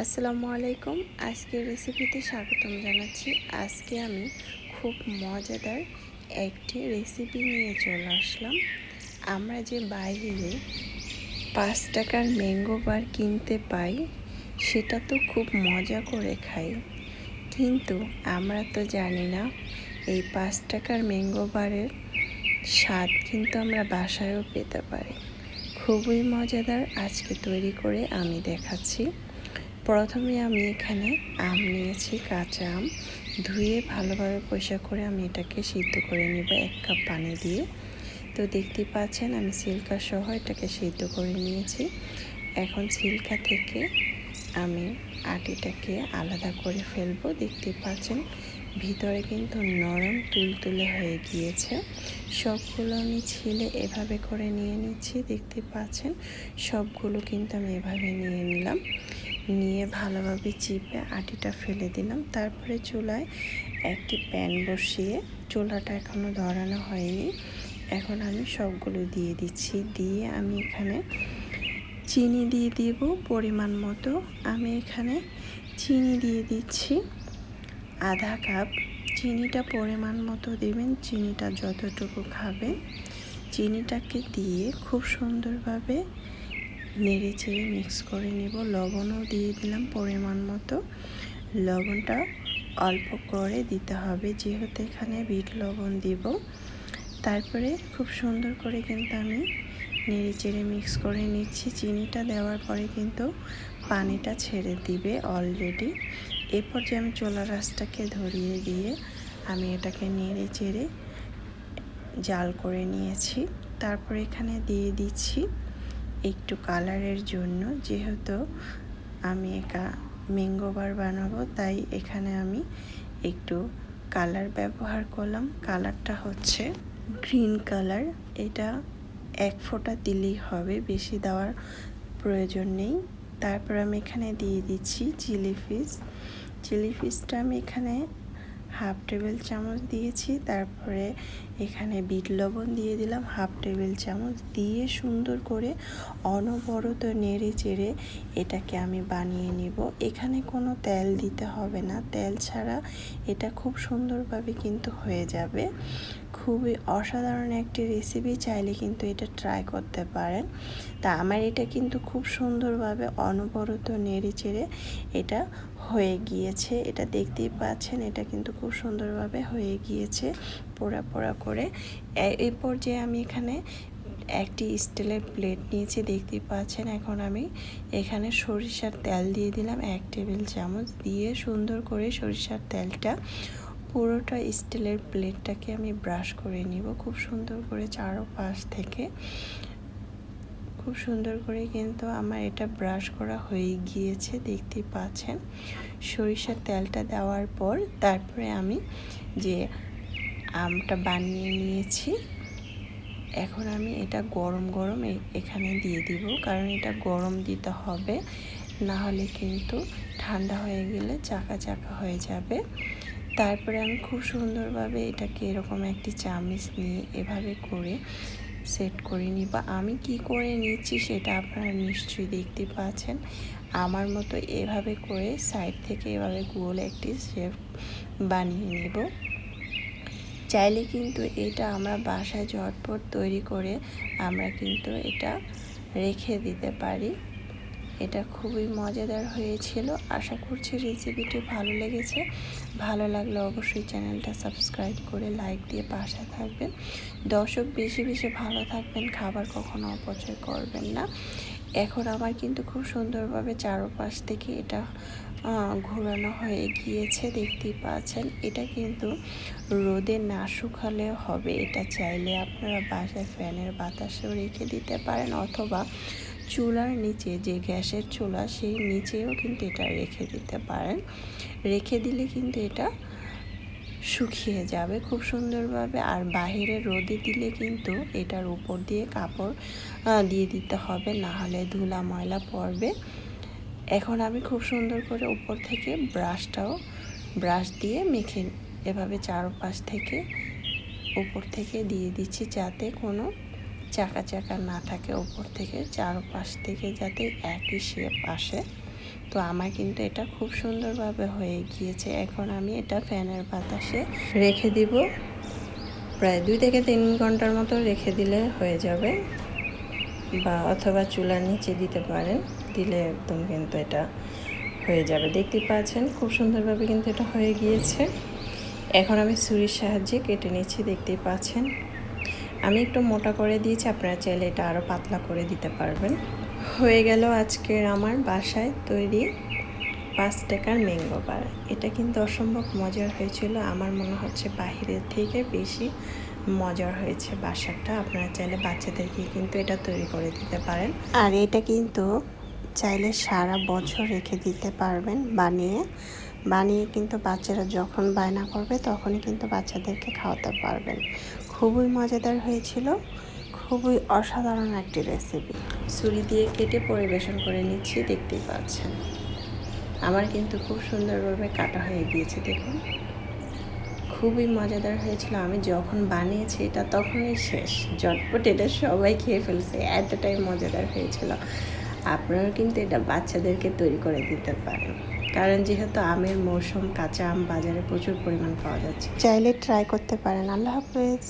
আসসালামু আলাইকুম। আজকের রেসিপিতে স্বাগতম জানাচ্ছি। আজকে আমি খুব মজাদার একটি রেসিপি নিয়ে চলে আসলাম। আমরা যে বাইরে 5 টাকার ম্যাঙ্গো বার কিনতে পাই, সেটা তো খুব মজা করে খাই, কিন্তু আমরা তো জানি না এই 5 টাকার ম্যাঙ্গো বারের স্বাদ কিন্তু আমরা বাসায়ও পেতে পারি। খুবই মজাদার। আজকে তৈরি করে আমি দেখাচ্ছি। প্রথমে আমি এখানে আম নিয়েছি, কাঁচা আম ধুয়ে ভালোভাবে পরিষ্কার করে আমি এটাকে সিদ্ধ করে নেব 1 কাপ পানি দিয়ে। তো দেখতে পাচ্ছেন আমি ছিলকা সহ এটাকে সিদ্ধ করে নিয়েছি। এখন ছিলকা থেকে আমি আটিটাকে আলাদা করে ফেলবো। দেখতে পাচ্ছেন ভিতরে কিন্তু নরম তুলতুলে হয়ে গিয়েছে। সবগুলো আমি ছিলে এভাবে করে নিয়ে নিচ্ছি। দেখতে পাচ্ছেন সবগুলো কিন্তু আমি এভাবে নিয়ে নিলাম। নিয়ে ভালোভাবে চিপে আটিটা ফেলে দিলাম। তারপরে চুলায় একটি প্যান বসিয়ে, চুলাটা এখনও ধরানো হয়নি, এখন আমি সবগুলো দিয়ে দিচ্ছি। দিয়ে আমি এখানে চিনি দিয়ে দিব পরিমাণ মতো। আমি এখানে চিনি দিয়ে দিচ্ছি আধা কাপ। চিনিটা পরিমাণ মতো দিবেন, চিনিটা যতটুকু খাবেন। চিনিটাকে দিয়ে খুব সুন্দরভাবে নেড়ে চেড়ে মিক্স করে নেব। লবণও দিয়ে দিলাম পরিমাণ মতো। লবণটা অল্প করে দিতে হবে, যেহেতু এখানে বিট লবণ দিব। তারপরে খুব সুন্দর করে কিন্তু আমি নেড়ে চেড়ে মিক্স করে নিচ্ছি। চিনিটা দেওয়ার পরে কিন্তু পানিটা ছেড়ে দিবে অলরেডি। এরপর যে আমি চুলার আঁচটাকে ধরিয়ে দিয়ে আমি এটাকে নেড়ে চেড়ে জাল করে নিয়েছি। তারপর এখানে দিয়ে দিচ্ছি একটু কালারের জন্য, যেহেতু আমি ম্যাঙ্গো বার বানাবো, তাই এখানে আমি একটু কালার ব্যবহার করলাম। কালারটা হচ্ছে গ্রিন কালার। এটা 1 ফোঁটা দিলেই হবে, বেশি দেওয়ার প্রয়োজন নেই। তারপর আমি এখানে দিয়ে দিচ্ছি চিলি ফিশ। চিলি ফিশটা আমি এখানে 1/2 টেবিল চামচ দিয়েছি। তারপরে এখানে বিট লবণ দিয়ে দিলাম 1/2 টেবিল চামচ। দিয়ে সুন্দর করে অনবরত নেড়ে চেড়ে এটাকে আমি বানিয়ে নিব। এখানে কোনো তেল দিতে হবে না, তেল ছাড়া এটা খুব সুন্দরভাবে কিন্তু হয়ে যাবে। খুবই অসাধারণ একটি রেসিপি, চাইলে কিন্তু এটা ট্রাই করতে পারেন। তা আমার এটা কিন্তু খুব সুন্দরভাবে অনবরত নেড়ে চেড়ে এটা হয়ে গিয়েছে। এটা দেখতেই পাচ্ছেন, এটা কিন্তু খুব সুন্দরভাবে হয়ে গিয়েছে পোড়া পোড়া করে। এই পর্যায়ে আমি এখানে একটি স্টিলের প্লেট নিয়েছি, দেখতেই পাচ্ছেন। এখন আমি এখানে সরিষার তেল দিয়ে দিলাম 1 টেবিল চামচ। দিয়ে সুন্দর করে সরিষার তেলটা পুরোটা স্টিলের প্লেটটাকে আমি ব্রাশ করে নিব খুব সুন্দর করে চারপাশ থেকে। খুব সুন্দর করে কিন্তু আমার এটা ব্রাশ করা হয়ে গিয়েছে, দেখতেই পাচ্ছেন। সরিষার তেলটা দেওয়ার পর তারপরে আমি যে আমটা বানিয়ে নিয়েছি, এখন আমি এটা গরম গরম এখানে দিয়ে দিব, কারণ এটা গরম দিতে হবে, না হলে কিন্তু ঠান্ডা হয়ে গেলে চাকা চাকা হয়ে যাবে। তারপরে আমি খুব সুন্দরভাবে এটাকে এরকম একটি চামচ নিয়ে এভাবে করে সেট করে নিব। আমি কি করে নিচ্ছি সেটা আপনারা নিশ্চয়ই দেখতে পাচ্ছেন। আমার মতো এভাবে করে সাইড থেকে এভাবে গোল একটি শেপ বানিয়ে নেব। চাইলে কিন্তু এটা আমরা বাসায় ঝটপট তৈরি করে আমরা কিন্তু এটা রেখে দিতে পারি। এটা খুবই মজাদার হয়েছিল। আশা করছি রেসিপিটি ভালো লেগেছে। ভালো লাগলে অবশ্যই চ্যানেলটা সাবস্ক্রাইব করে লাইক দিয়ে পাশে থাকবেন। দর্শক বেশি বেশি ভালো থাকবেন, খাবার কখনো অপচয় করবেন না। এখন আমার কিন্তু খুব সুন্দরভাবে চারপাশ থেকে এটা ঘোরানো হয়ে গিয়েছে, দেখতেই পাচ্ছেন। এটা কিন্তু রোদে না শুকালেও হবে, এটা চাইলে আপনারা বাসায় ফ্যানের বাতাসেও রেখে দিতে পারেন, অথবা চুলার নিচে যে গ্যাসের চুলা সেই নিচেও কিন্তু এটা রেখে দিতে পারেন। রেখে দিলে কিন্তু এটা শুকিয়ে যাবে খুব সুন্দরভাবে। আর বাহিরে রোদে দিলে কিন্তু এটার উপর দিয়ে কাপড় দিয়ে দিতে হবে, না হলে ধুলা ময়লা পড়বে। এখন আমি খুব সুন্দর করে উপর থেকে ব্রাশ দিয়ে মেখে এভাবে চারপাশ থেকে উপর থেকে দিয়ে দিচ্ছি, যাতে কোনো চাকা চাকা না থাকে। উপর থেকে চারপাশ থেকে যাতে একই শেপ আসে, তো আমার কিন্তু এটা খুব সুন্দরভাবে হয়ে গিয়েছে। এখন আমি এটা ফ্যানের বাতাসে রেখে দিব, প্রায় 2 থেকে 3 ঘন্টার মতো রেখে দিলে হয়ে যাবে, বা অথবা চুলার নিচে দিতে পারেন, দিলে একদম কিন্তু এটা হয়ে যাবে। দেখতে পাচ্ছেন খুব সুন্দরভাবে কিন্তু এটা হয়ে গিয়েছে। এখন আমি ছুরির সাহায্যে কেটে নিচ্ছি, দেখতেই পাচ্ছেন। আমি একটু মোটা করে দিয়েছি, আপনারা চাইলে এটা আরও পাতলা করে দিতে পারবেন। হয়ে গেল আজকের আমার বাসায় তৈরি 5 টাকার ম্যাঙ্গো বার। এটা কিন্তু অসম্ভব মজার হয়েছিল, আমার মনে হচ্ছে বাহিরের থেকে বেশি মজার হয়েছে বাসাটা। আপনারা চাইলে বাচ্চাদেরকে কিন্তু এটা তৈরি করে দিতে পারেন, আর এটা কিন্তু চাইলে সারা বছর রেখে দিতে পারবেন বানিয়ে কিন্তু বাচ্চারা যখন বায়না করবে তখনই কিন্তু বাচ্চাদেরকে খাওয়াতে পারবেন। খুবই মজাদার হয়েছিল, খুবই অসাধারণ একটি রেসিপি। ছুরি দিয়ে কেটে পরিবেশন করে নিচ্ছি, দেখতেই পাচ্ছেন আমার কিন্তু খুব সুন্দরভাবে কাটা হয়ে গিয়েছে। দেখুন খুবই মজাদার হয়েছিল। আমি যখন বানিয়েছি এটা তখনই শেষ, ঝটপট এটা সবাই খেয়ে ফেলছে, এতটাই মজাদার হয়েছিল। আপনারা কিন্তু এটা বাচ্চাদেরকে তৈরি করে দিতে পারেন, কারণ যেহেতু আমের মৌসুম, কাঁচা আম বাজারে প্রচুর পরিমাণ পাওয়া যাচ্ছে। চাইলে ট্রাই করতে পারেন। আল্লাহ হাফেজ।